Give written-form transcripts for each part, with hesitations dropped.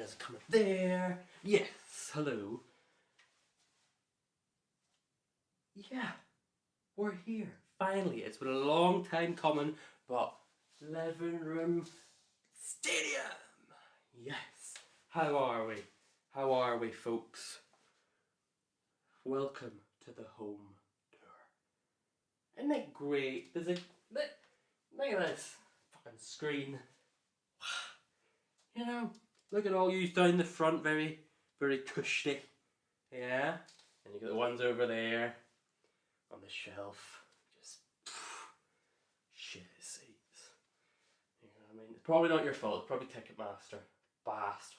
guys are coming there. Yes, hello. Yeah, we're here. Finally, it's been a long time coming, but living room stadium. Yes. How are we? How are we, folks? Welcome to the home tour. Isn't it great? Look at this fucking screen. You know, look at all you down the front, very, very cushy. Yeah? And you got the ones over there on the shelf. Just shit seats. You know what I mean? It's probably not your fault, it's probably Ticketmaster. Bastards.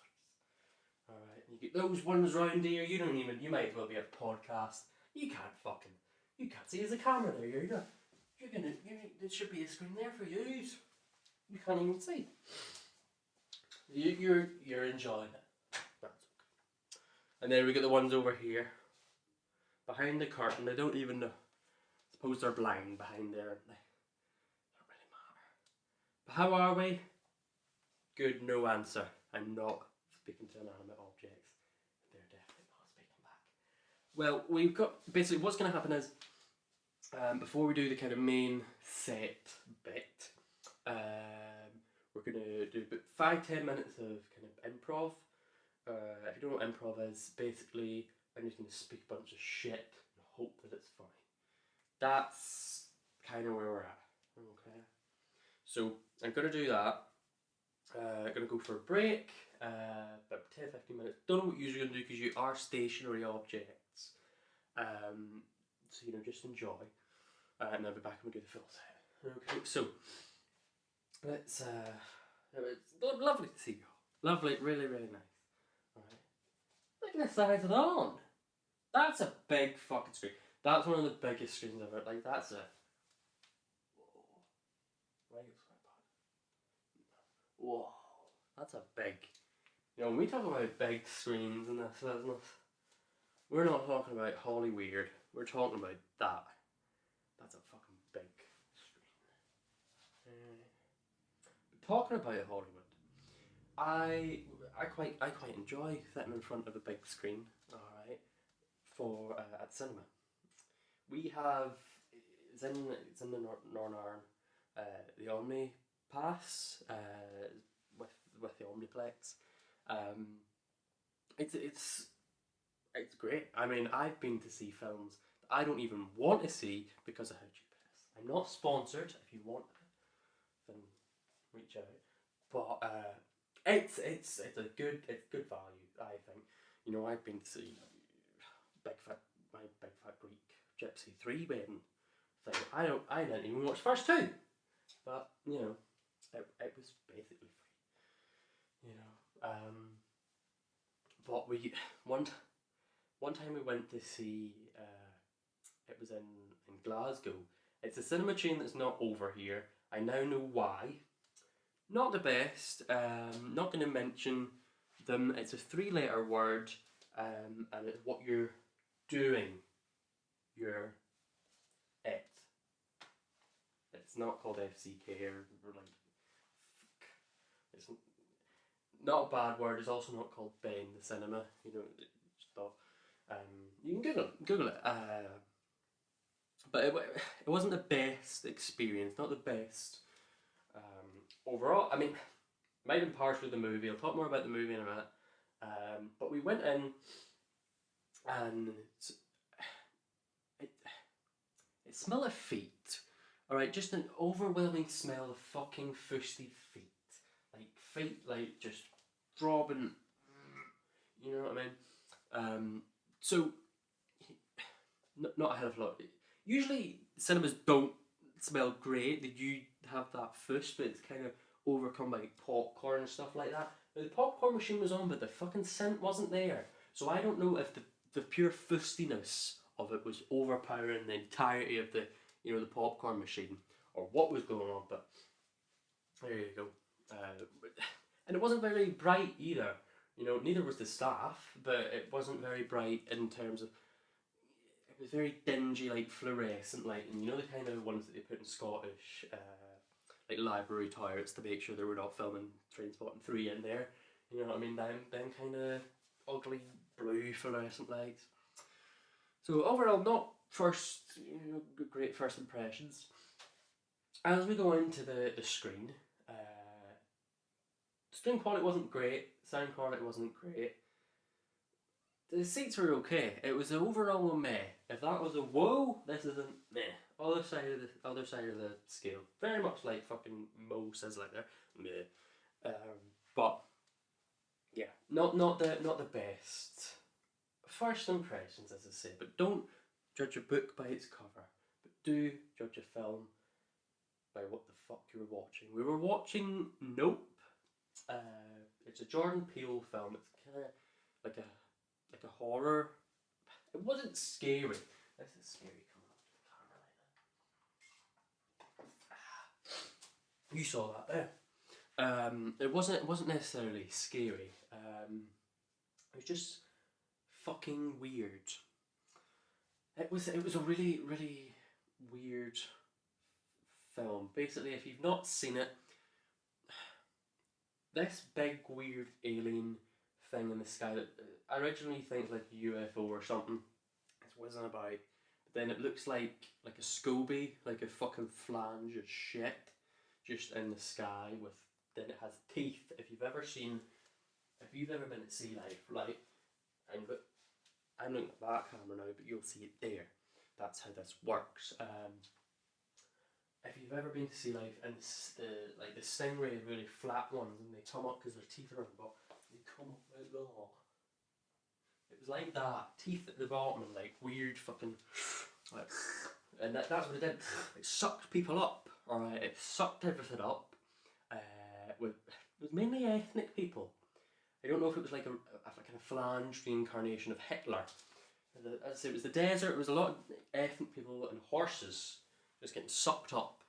Alright, you get those ones round here, you might as well be a podcast. You can't see there's a camera there, there should be a screen there for you. You can't even see. You're enjoying it. That's okay. And then we got the ones over here. Behind the curtain, they don't even know. Suppose they're blind behind there, aren't they? Don't really matter. But how are we? Good, no answer. I'm not speaking to inanimate objects. They're definitely not speaking back. Well, we've got, basically what's going to happen is, before we do the kind of main set bit, we're going to do about 5-10 minutes of kind of improv. If you don't know what improv is, basically I'm just going to speak a bunch of shit and hope that it's funny. That's kind of where we're at. Okay. So I'm going to do that. I'm going to go for a break, about 10-15 minutes. Don't know what you're going to do because you are stationary objects. So, just enjoy. And I'll be back and we'll do the full set. Okay, so let's, it's lovely to see you all. Lovely, really, really nice. Alright. Look at the size of the lawn. That's a big fucking screen. That's one of the biggest screens ever. Like, that's a... Whoa. Whoa. That's a big... when we talk about big screens in this business, we're not talking about Holly Weird. We're talking about that. That's a fucking big screen. Talking about Hollywood, I quite enjoy sitting in front of a big screen. All right, for at cinema, we have it's in the Northern Ireland, the Omni Pass with the Omniplex. It's great. I mean, I've been to see films that I don't even want to see because of how cheap it is. I'm not sponsored. If you want it, then reach out. But it's good value, I think. I've been to see my Big Fat Greek Gypsy 3 wedding thing. I didn't even watch the first two, but it was basically free. But one time we went to see it was in Glasgow. It's a cinema chain that's not over here. I now know why. Not the best. Not going to mention them. It's a 3-letter word, and it's what you're doing. You're it. It's not called FCK or like. It's not a bad word. It's also not called Ben the Cinema. Stuff. You can Google it. But it wasn't the best experience. Not the best. Overall, I mean, might have been partially the movie. I'll talk more about the movie in a minute. But we went in, and it smelled of feet. All right, just an overwhelming smell of fucking fusty feet. Like feet, like just throbbing. You know what I mean? So not a hell of a lot. Usually cinemas don't smell great. They do have that fuss, but it's kind of overcome by popcorn and stuff like that. Now, the popcorn machine was on, but the fucking scent wasn't there. So I don't know if the pure fustiness of it was overpowering the entirety of the popcorn machine, or what was going on. But there you go. And it wasn't very bright either. Neither was the staff, but it wasn't very bright in terms of. It was very dingy, like fluorescent lighting. The kind of ones that they put in Scottish, like library toilets to make sure they were not filming Trainspotting 3 in there. You know what I mean? Them kind of ugly blue fluorescent lights. So overall, not great first impressions. As we go into the screen, screen quality wasn't great, sound quality wasn't great. The seats were okay. It was an overall meh. If that was a whoa, this isn't meh. Other side of the scale. Very much like fucking Mo says like there. Meh. But yeah, not the best first impressions, as I say. But don't judge a book by its cover. But do judge a film by what the fuck you were watching. We were watching Nope. It's a Jordan Peele film. It's kind of like a horror. It wasn't scary. This is scary coming up to the camera like that. You saw that there. It wasn't necessarily scary. It was just fucking weird. It was a really weird film. Basically, if you've not seen it, this big weird alien thing in the sky that I originally think like a UFO or something. It's whizzing about, but then it looks like a Scoby, like a fucking flange of shit, just in the sky with. Then it has teeth. If you've ever been at sea life, right? I'm looking at that camera now, but you'll see it there. That's how this works. If you've ever been to sea life and the stingray, really flat ones, and they come up because their teeth are on the bottom, they come up like that. It was like that, teeth at the bottom and like weird fucking, like, and that's what it did. It sucked people up. All right, it sucked everything up. It was mainly ethnic people. I don't know if it was like a kind of flange reincarnation of Hitler. As I say, it was the desert. It was a lot of ethnic people and horses just getting sucked up,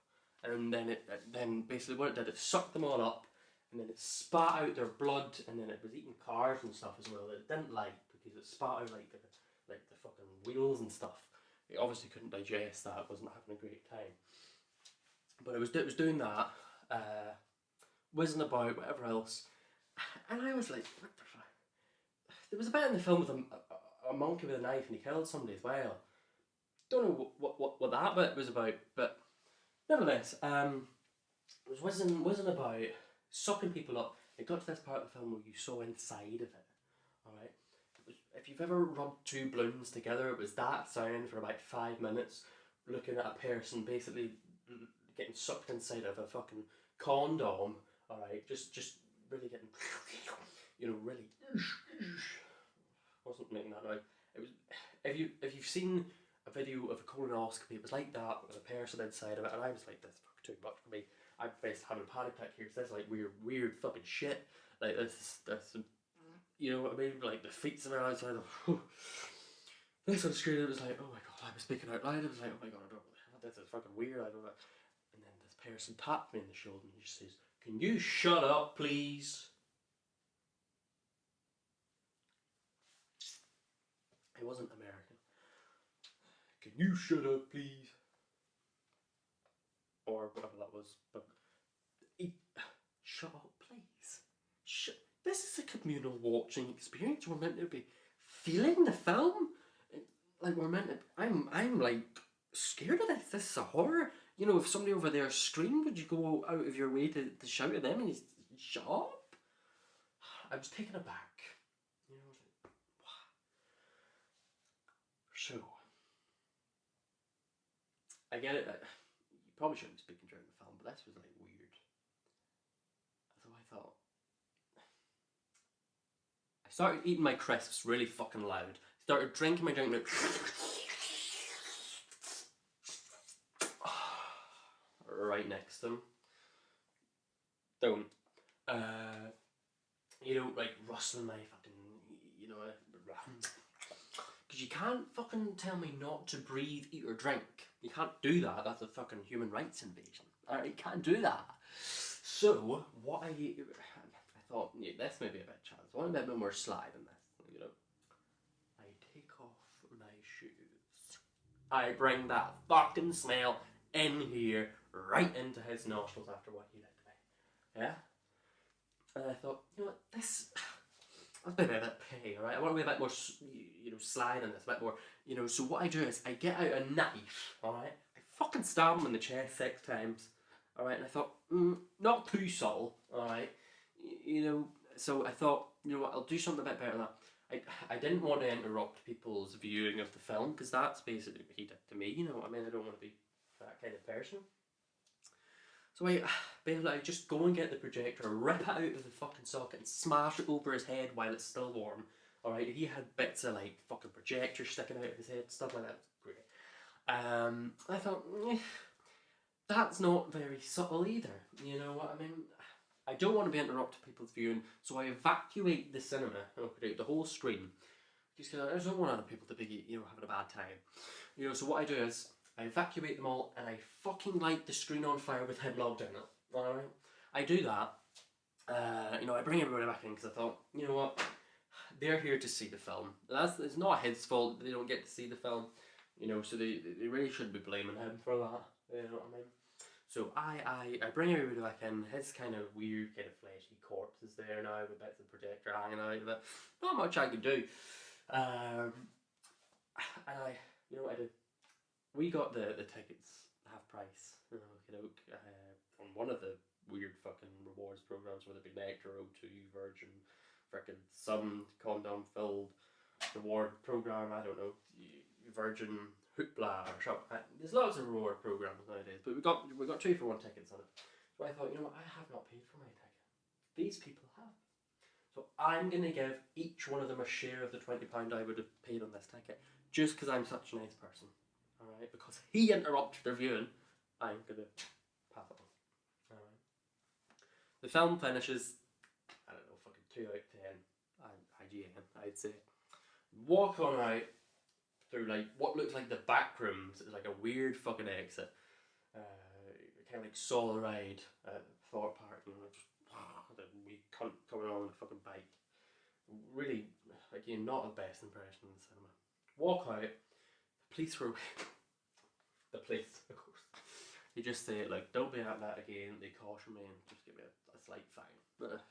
and then basically what it did, it sucked them all up, and then it spat out their blood, and then it was eating cars and stuff as well that it didn't like because it spat out like the fucking wheels and stuff. It obviously couldn't digest that. It wasn't having a great time, but it was doing that, whizzing about, whatever else, and I was like, what the fuck? There was a bit in the film with a monkey with a knife and he killed somebody as well. Don't know what that bit was about, but nevertheless, it was whizzing about, sucking people up. It got to this part of the film where you saw inside of it. Alright? If you've ever rubbed two balloons together, it was that sound for about 5 minutes, looking at a person basically getting sucked inside of a fucking condom. Alright? Just really getting, really. Wasn't making that noise. It was, if you've seen a video of a colonoscopy, it was like that with a person inside of it, and I was like, this is fucking too much for me. I'm basically having a panic attack here. So this is like weird fucking shit. Like this, you know what I mean? Like the feet are outside of. This on screen, it was like, oh my god, I was speaking out loud. It was like, oh my god, this is fucking weird. I don't know. And then this person tapped me in the shoulder and he just says, "Can you shut up, please?" It wasn't American. "Can you shut up, please?" Or whatever that was. But shut up, please. This is a communal watching experience. We're meant to be feeling the film. Like we're meant to. I'm like scared of this. This is a horror. You know, if somebody over there screamed, would you go out of your way to shout at them and shut up? I was taken aback. You know, so, I get it. You probably shouldn't be speaking during the film, but this was like weird. So I thought. I started eating my crisps really fucking loud. Started drinking my drink. Right next to them. Don't. Like rustling my fucking, because you can't fucking tell me not to breathe, eat or drink. You can't do that. That's a fucking human rights invasion. Alright, you can't do that. So, what I thought, yeah, this may be a bit chance. I want a bit more slide in this, I take off my shoes. I bring that fucking smell in here, right into his nostrils after what he did to me. Yeah? And I thought, you know what, I'll be a bit petty, alright? I want to be a bit more, sly than this, a bit more, So what I do is I get out a knife, alright? I fucking stab him in the chest 6 times, alright? And I thought, not too subtle, alright? So I thought, you know what, I'll do something a bit better than that. I didn't want to interrupt people's viewing of the film, because that's basically what he did to me, I mean? I don't want to be that kind of person. So I just go and get the projector, rip it out of the fucking socket and smash it over his head while it's still warm. Alright, he had bits of like fucking projector sticking out of his head, stuff like that. It was great. I thought, that's not very subtle either. You know what I mean? I don't want to be interrupting people's viewing, so I evacuate the cinema, the whole screen, just because I just don't want other people to be, having a bad time. So what I do is, I evacuate them all, and I fucking light the screen on fire with him logged in it, alright? I do that, I bring everybody back in, because I thought, you know what, they're here to see the film. It's not his fault that they don't get to see the film, so they really shouldn't be blaming him for that, you know what I mean? So I bring everybody back in, his kind of weird, kind of fleshy corpse is there now, with bits of the projector hanging out of it. Not much I can do. And what I did? We got the tickets half price, on one of the weird fucking rewards programs, whether it be Nectar, O2, Virgin, frickin' some condom filled reward program, I don't know, Virgin Hoopla or something. There's lots of reward programs nowadays, but we got 2-for-1 tickets on it. So I thought, I have not paid for my ticket. These people have. So I'm going to give each one of them a share of the £20 I would have paid on this ticket, just because I'm such a nice person. Alright, because he interrupted their viewing, I'm going to pass it on. Alright. The film finishes, I don't know, fucking 2 out of 10. IGN, I'd say. Walk on out through like what looks like the back rooms. It's like a weird fucking exit. Kind of like Saw the Ride at Thorpe Park, just the wee cunt coming on with a fucking bike. Really, again, not the best impression in the cinema. Walk out. The police were the police, of course. They just say, like, don't be at that again. They caution me and just give me a slight fine. But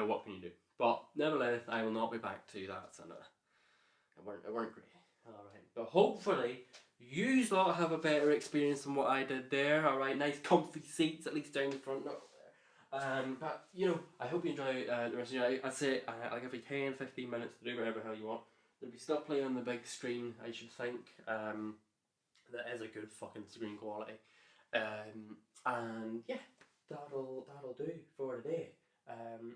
what can you do? But nevertheless, I will not be back to that cinema. It weren't great. Alright. But hopefully, you lot have a better experience than what I did there. Alright, nice comfy seats, at least down the front. Not there. But, I hope you enjoy the rest of your night. I'd say I'll give you 10-15 minutes to do whatever the hell you want. There'll be stuff playing on the big screen, I should think. That is a good fucking screen quality. And yeah, that'll do for today.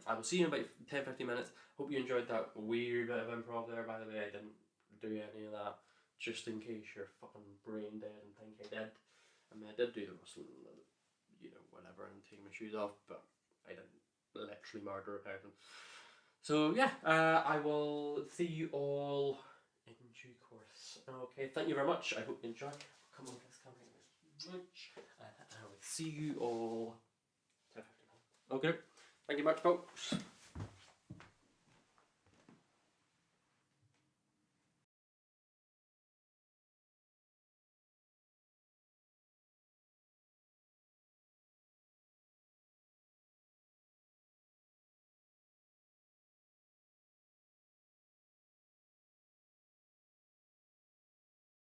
I will see you in about 10-15 minutes. Hope you enjoyed that weird bit of improv there. By the way, I didn't do any of that, just in case you're fucking brain dead and think I did. I mean, I did do the rustling, whatever, and take my shoes off, but I didn't literally murder a person. So yeah, I will see you all in due course. Okay, thank you very much. I hope you enjoy. Come on, guys, come here. I will see you all. Okay, thank you much, folks.